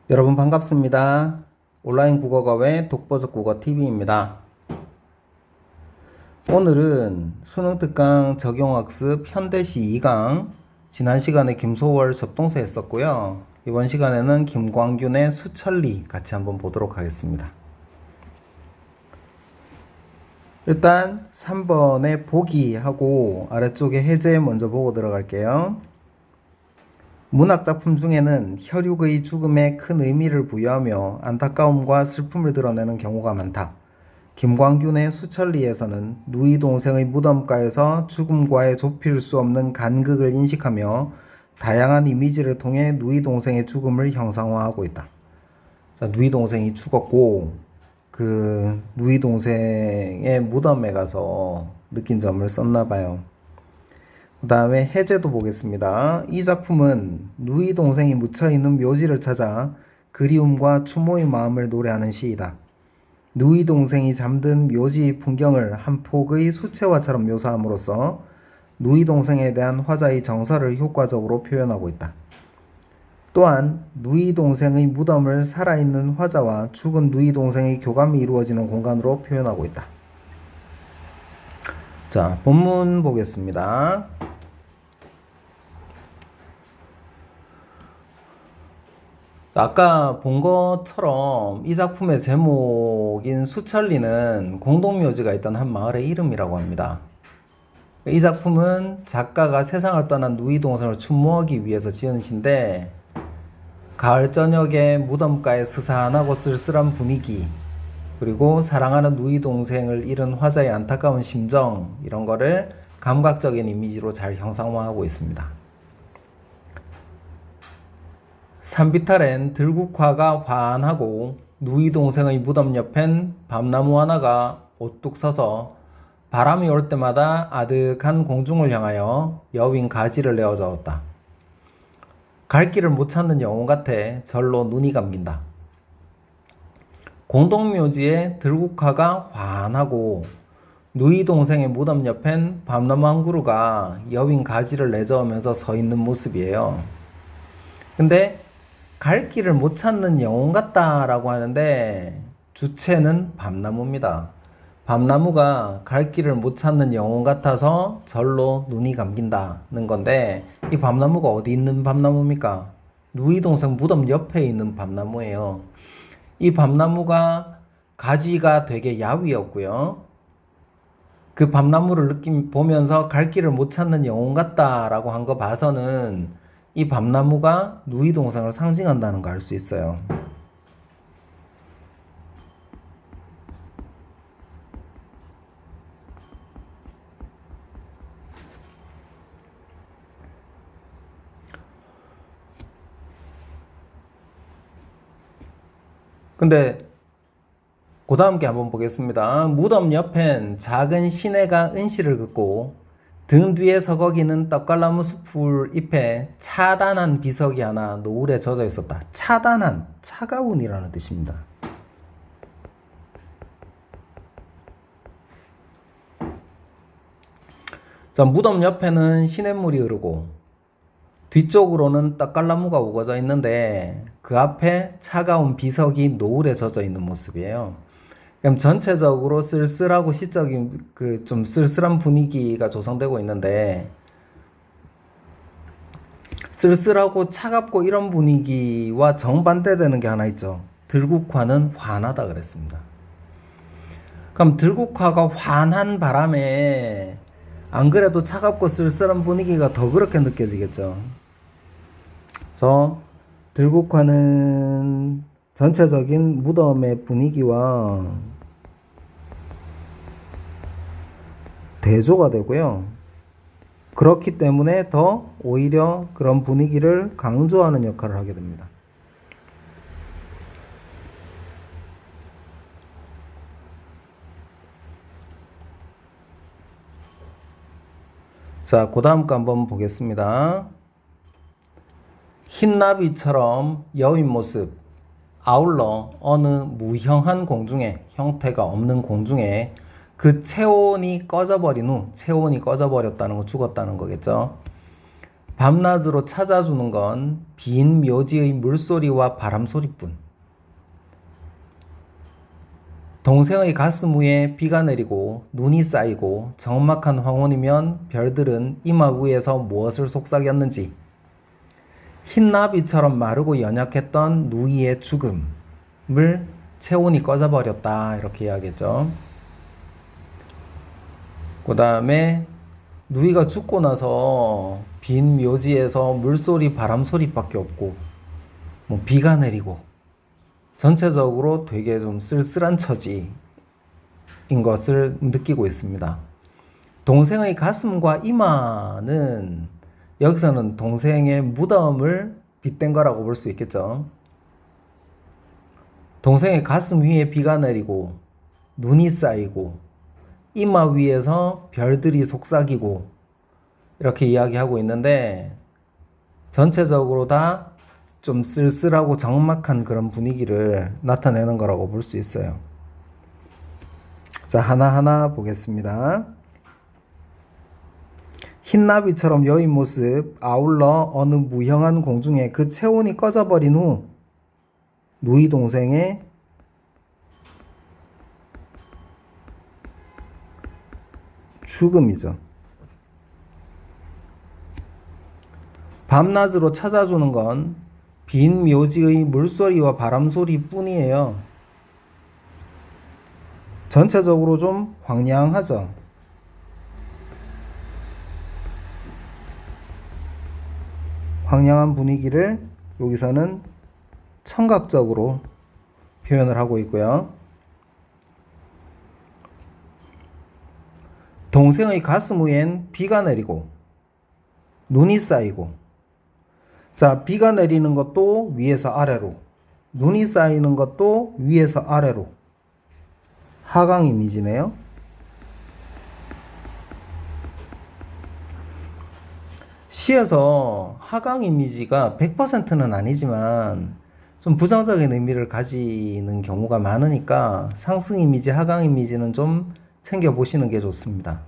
여러분 반갑습니다. 온라인 국어과외 독보적 국어 TV입니다. 오늘은 수능 특강 적용학습 현대시 2강 지난 시간에 김소월 접동사 했었고요. 이번 시간에는 김광균의 수천리 같이 한번 보도록 하겠습니다. 일단 3번의 보기하고 아래쪽에 해제 먼저 보고 들어갈게요. 문학작품 중에는 혈육의 죽음에 큰 의미를 부여하며 안타까움과 슬픔을 드러내는 경우가 많다. 김광균의 수천리에서는 누이 동생의 무덤가에서 죽음과의 좁힐 수 없는 간극을 인식하며 다양한 이미지를 통해 누이 동생의 죽음을 형상화하고 있다. 자, 누이 동생이 죽었고 그 누이 동생의 무덤에 가서 느낀 점을 썼나 봐요. 그 다음에 해제도 보겠습니다. 이 작품은 누이 동생이 묻혀있는 묘지를 찾아 그리움과 추모의 마음을 노래하는 시이다. 누이 동생이 잠든 묘지의 풍경을 한 폭의 수채화처럼 묘사함으로써 누이 동생에 대한 화자의 정서를 효과적으로 표현하고 있다. 또한 누이 동생의 무덤을 살아있는 화자와 죽은 누이 동생의 교감이 이루어지는 공간으로 표현하고 있다. 자, 본문 보겠습니다. 아까 본 것처럼 이 작품의 제목인 수천리는 공동묘지가 있던 한 마을의 이름이라고 합니다. 이 작품은 작가가 세상을 떠난 누이 동생을 추모하기 위해서 지은 시인데 가을 저녁에 무덤가의 스산하고 쓸쓸한 분위기, 그리고 사랑하는 누이 동생을 잃은 화자의 안타까운 심정, 이런 거를 감각적인 이미지로 잘 형상화하고 있습니다. 산비탈엔 들국화가 환하고 누이 동생의 무덤 옆엔 밤나무 하나가 오뚝 서서 바람이 올 때마다 아득한 공중을 향하여 여윈 가지를 내어 저었다. 갈 길을 못 찾는 영혼 같아 절로 눈이 감긴다. 공동묘지에 들국화가 환하고 누이 동생의 무덤 옆엔 밤나무 한 그루가 여윈 가지를 내저으면서 서 있는 모습이에요. 근데 갈 길을 못 찾는 영혼 같다라고 하는데 주체는 밤나무입니다. 밤나무가 갈 길을 못 찾는 영혼 같아서 절로 눈이 감긴다는 건데 이 밤나무가 어디 있는 밤나무입니까? 누이 동생 무덤 옆에 있는 밤나무예요. 이 밤나무가 가지가 되게 야위였고요. 그 밤나무를 보면서 갈 길을 못 찾는 영혼 같다라고 한 거 봐서는 이 밤나무가 누이 동생을 상징한다는 거 알 수 있어요. 근데 그 다음 게 한번 보겠습니다. 무덤 옆엔 작은 시내가 은실을 긋고 등 뒤에 서거기는 떡갈나무 숲을 잎에 차단한 비석이 하나 노을에 젖어 있었다. 차단한, 차가운이라는 뜻입니다. 자, 무덤 옆에는 시냇물이 흐르고 뒤쪽으로는 떡갈나무가 우거져 있는데 그 앞에 차가운 비석이 노을에 젖어 있는 모습이에요. 그럼 전체적으로 쓸쓸하고 시적인 그 좀 쓸쓸한 분위기가 조성되고 있는데 쓸쓸하고 차갑고 이런 분위기와 정반대되는 게 하나 있죠. 들국화는 환하다 그랬습니다. 그럼 들국화가 환한 바람에 안 그래도 차갑고 쓸쓸한 분위기가 더 그렇게 느껴지겠죠. 그래서 들국화는 전체적인 무덤의 분위기와 대조가 되고요. 그렇기 때문에 더 오히려 그런 분위기를 강조하는 역할을 하게 됩니다. 자, 그 다음 거 한번 보겠습니다. 흰나비처럼 여윈 모습, 아울러 어느 무형한 공중에, 형태가 없는 공중에 그 체온이 꺼져버린 후, 체온이 꺼져버렸다는 거, 죽었다는 거겠죠. 밤낮으로 찾아주는 건 빈 묘지의 물소리와 바람소리뿐. 동생의 가슴 위에 비가 내리고 눈이 쌓이고 적막한 황혼이면 별들은 이마 위에서 무엇을 속삭였는지. 흰나비처럼 마르고 연약했던 누이의 죽음을 체온이 꺼져버렸다, 이렇게 이야기했죠. 그 다음에 누이가 죽고 나서 빈 묘지에서 물소리 바람소리밖에 없고 뭐 비가 내리고 전체적으로 되게 좀 쓸쓸한 처지인 것을 느끼고 있습니다. 동생의 가슴과 이마는 여기서는 동생의 무덤을 빗댄 거라고 볼 수 있겠죠. 동생의 가슴 위에 비가 내리고 눈이 쌓이고 이마 위에서 별들이 속삭이고 이렇게 이야기하고 있는데 전체적으로 다 좀 쓸쓸하고 적막한 그런 분위기를 나타내는 거라고 볼 수 있어요. 자, 하나하나 보겠습니다. 흰나비처럼 여인 모습, 아울러 어느 무형한 공중에 그 체온이 꺼져버린 후 누이 동생의 죽음이죠. 밤낮으로 찾아주는 건 빈 묘지의 물소리와 바람소리 뿐이에요. 전체적으로 좀 황량하죠. 황량한 분위기를 여기서는 청각적으로 표현을 하고 있고요. 동생의 가슴 위엔 비가 내리고 눈이 쌓이고, 자, 비가 내리는 것도 위에서 아래로, 눈이 쌓이는 것도 위에서 아래로. 하강 이미지네요. 시에서 하강 이미지가 100%는 아니지만 좀 부정적인 의미를 가지는 경우가 많으니까 상승 이미지, 하강 이미지는 좀 챙겨보시는 게 좋습니다.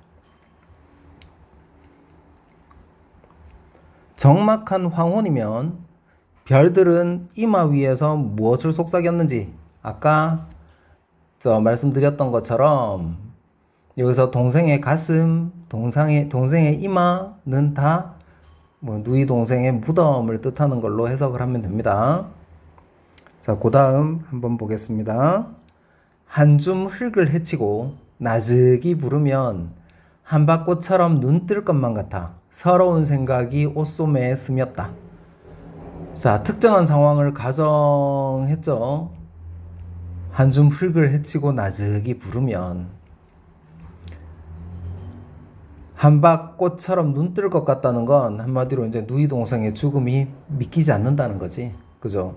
적막한 황혼이면 별들은 이마 위에서 무엇을 속삭였는지, 아까 말씀드렸던 것처럼 여기서 동생의 가슴, 동생의 이마는 다 누이 동생의 무덤을 뜻하는 걸로 해석을 하면 됩니다. 자, 그 다음 한번 보겠습니다. 한 줌 흙을 헤치고 나즈기 부르면 한밭꽃처럼 눈 뜰 것만 같아 서러운 생각이 옷소매에 스몄다. 자, 특정한 상황을 가정했죠. 한 줌 흙을 헤치고 나즈기 부르면 한밭꽃처럼 눈 뜰 것 같다는 건 한마디로 이제 누이 동생의 죽음이 믿기지 않는다는 거지. 그죠?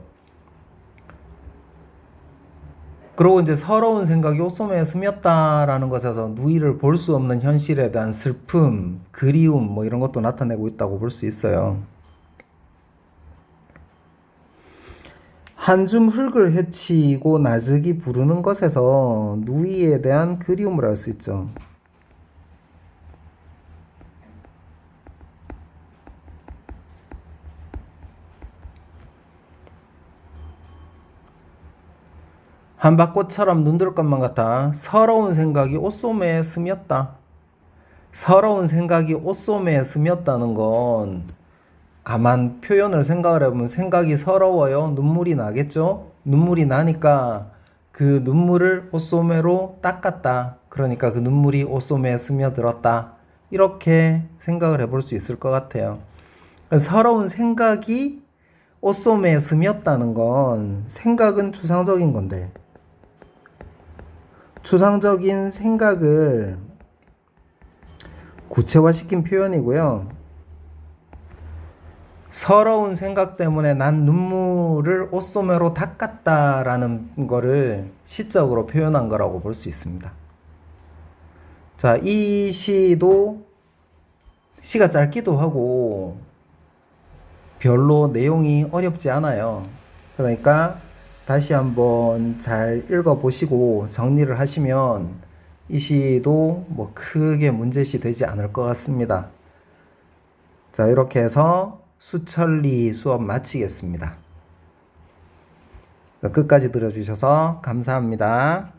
그리고 이제 서러운 생각이 옷소매에 스몄다라는 것에서 누이를 볼 수 없는 현실에 대한 슬픔, 그리움 뭐 이런 것도 나타내고 있다고 볼 수 있어요. 한 줌 흙을 헤치고 나즈기 부르는 것에서 누이에 대한 그리움을 알 수 있죠. 한밭꽃처럼 눈들 것만 같아 서러운 생각이 옷소매에 스몄다. 서러운 생각이 옷소매에 스몄다는 건 가만 표현을 생각을 해보면 생각이 서러워요. 눈물이 나겠죠? 눈물이 나니까 그 눈물을 옷소매로 닦았다. 그러니까 그 눈물이 옷소매에 스며들었다. 이렇게 생각을 해볼 수 있을 것 같아요. 서러운 생각이 옷소매에 스몄다는 건 생각은 추상적인 건데 추상적인 생각을 구체화시킨 표현이고요. 서러운 생각 때문에 난 눈물을 옷소매로 닦았다라는 거를 시적으로 표현한 거라고 볼 수 있습니다. 자, 이 시도 시가 짧기도 하고 별로 내용이 어렵지 않아요. 그러니까 다시 한번 잘 읽어보시고 정리를 하시면 이 시도 뭐 크게 문제시 되지 않을 것 같습니다. 자, 이렇게 해서 수천리 수업 마치겠습니다. 끝까지 들어주셔서 감사합니다.